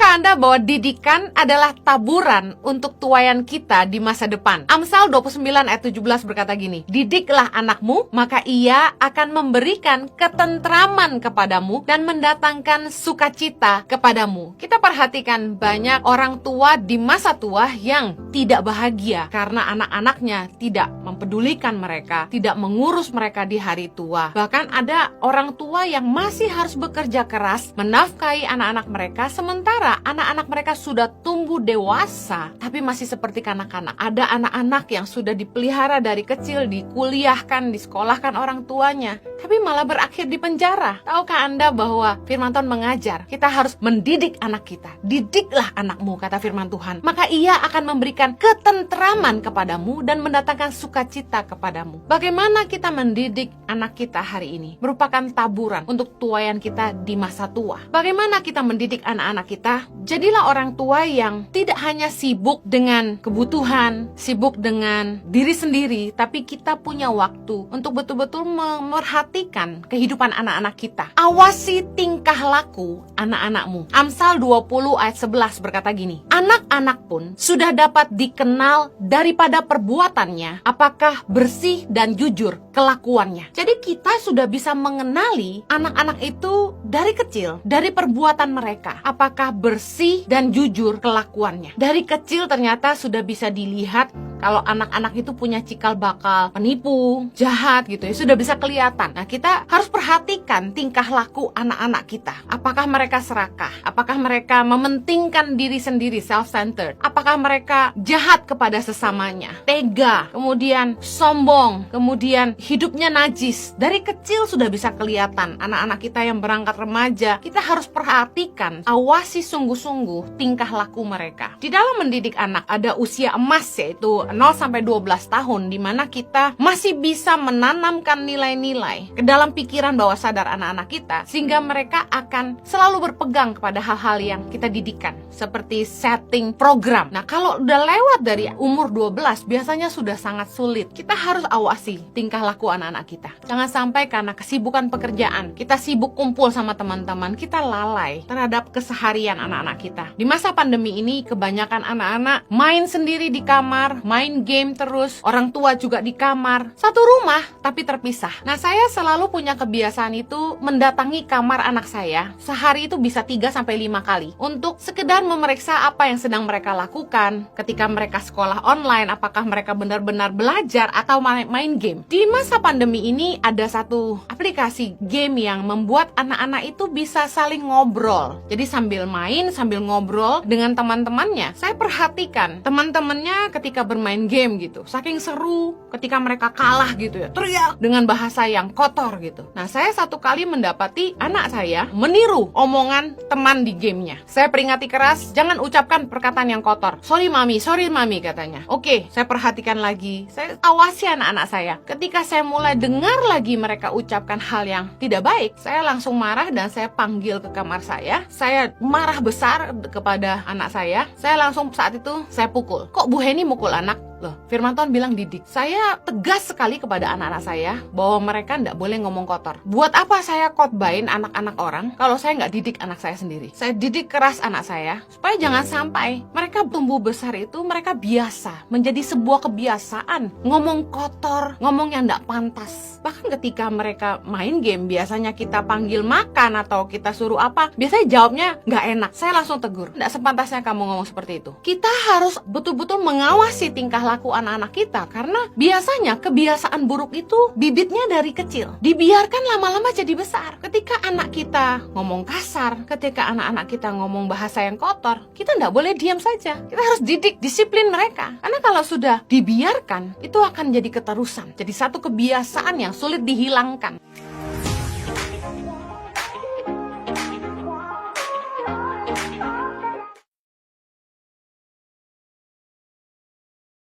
Tahukah Anda bahwa didikan adalah taburan untuk tuaian kita di masa depan? Amsal 29 ayat 17 berkata gini, "Didiklah anakmu, maka ia akan memberikan ketentraman kepadamu dan mendatangkan sukacita kepadamu." Kita perhatikan banyak orang tua di masa tua yang tidak bahagia karena anak-anaknya tidak mempedulikan mereka, tidak mengurus mereka di hari tua. Bahkan ada orang tua yang masih harus bekerja keras menafkahi anak-anak mereka, sementara anak-anak mereka sudah tumbuh dewasa tapi masih seperti kanak-kanak. Ada anak-anak yang sudah dipelihara dari kecil, dikuliahkan, disekolahkan orang tuanya, tapi malah berakhir di penjara. Tahukah Anda bahwa firman Tuhan mengajar kita harus mendidik anak kita? Didiklah anakmu, kata firman Tuhan, maka ia akan memberikan ketentraman kepadamu dan mendatangkan sukacita kepadamu. Bagaimana kita mendidik anak kita hari ini merupakan taburan untuk tuaian kita di masa tua. Bagaimana kita mendidik anak-anak kita? Jadilah orang tua yang tidak hanya sibuk dengan kebutuhan, sibuk dengan diri sendiri, tapi kita punya waktu untuk betul-betul memerhatikan kehidupan anak-anak kita. Awasi tingkah laku anak-anakmu. Amsal 20 ayat 11 berkata gini, "Anak-anak pun sudah dapat dikenal daripada perbuatannya, apakah bersih dan jujur kelakuannya." Jadi kita sudah bisa mengenali anak-anak itu dari kecil, dari perbuatan mereka, apakah bersih dan jujur kelakuannya. Dari kecil ternyata sudah bisa dilihat kalau anak-anak itu punya cikal bakal penipu, jahat gitu ya, sudah bisa kelihatan. Nah, kita harus perhatikan tingkah laku anak-anak kita. Apakah mereka serakah? Apakah mereka mementingkan diri sendiri, self-centered? Apakah mereka jahat kepada sesamanya? Tega, kemudian sombong, kemudian hidupnya najis. Dari kecil sudah bisa kelihatan. Anak-anak kita yang berangkat remaja, kita harus perhatikan, awasi sungguh-sungguh tingkah laku mereka. Di dalam mendidik anak ada usia emas, yaitu 0 sampai 12 tahun, di mana kita masih bisa menanamkan nilai-nilai ke dalam pikiran bawah sadar anak-anak kita, sehingga mereka akan selalu berpegang kepada hal-hal yang kita didikkan, seperti setting program. Nah, kalau udah lewat dari umur 12, biasanya sudah sangat sulit. Kita harus awasi tingkah laku anak-anak kita. Jangan sampai karena kesibukan pekerjaan, kita sibuk kumpul sama teman-teman, kita lalai terhadap keseharian anak-anak kita. Di masa pandemi ini, kebanyakan anak-anak main sendiri di kamar, main game terus, orang tua juga di kamar, satu rumah tapi terpisah. Nah, saya selalu punya kebiasaan itu mendatangi kamar anak saya sehari itu bisa 3 sampai 5 kali untuk sekedar memeriksa apa yang sedang mereka lakukan ketika mereka sekolah online, apakah mereka benar-benar belajar atau main game. Di masa pandemi ini ada satu aplikasi game yang membuat anak-anak itu bisa saling ngobrol. Jadi sambil main, sambil ngobrol dengan teman-temannya. Saya perhatikan teman-temannya ketika bermain game gitu, saking seru ketika mereka kalah gitu ya, teriak dengan bahasa yang kotor gitu. Nah, saya satu kali mendapati anak saya meniru omongan teman di gamenya. Saya peringati keras, jangan ucapkan perkataan yang kotor. Sorry mami, katanya. Oke, saya perhatikan lagi, saya awasi anak-anak saya. Ketika saya mulai dengar lagi mereka ucapkan hal yang tidak baik, saya langsung marah dan saya panggil ke kamar saya. Saya marah besar kepada anak saya langsung saat itu saya pukul. Kok Bu Heni mukul anak? Loh, firman Tuhan bilang didik. Saya tegas sekali kepada anak-anak saya bahwa mereka tidak boleh ngomong kotor. Buat apa saya khotbahin anak-anak orang kalau saya nggak didik anak saya sendiri? Saya didik keras anak saya supaya jangan sampai mereka tumbuh besar itu mereka biasa, menjadi sebuah kebiasaan ngomong kotor, ngomong yang nggak pantas. Bahkan ketika mereka main game, biasanya kita panggil makan atau kita suruh apa, biasanya jawabnya nggak enak. Saya langsung tegur, nggak sepantasnya kamu ngomong seperti itu. Kita harus betul-betul mengawasi tingkah laku anak-anak kita, karena biasanya kebiasaan buruk itu bibitnya dari kecil, dibiarkan lama-lama jadi besar. Ketika anak kita ngomong kasar, ketika anak-anak kita ngomong bahasa yang kotor, kita nggak boleh diam saja. Kita harus didik, disiplin mereka, karena kalau sudah dibiarkan itu akan jadi keterusan, jadi satu kebiasaan yang sulit dihilangkan.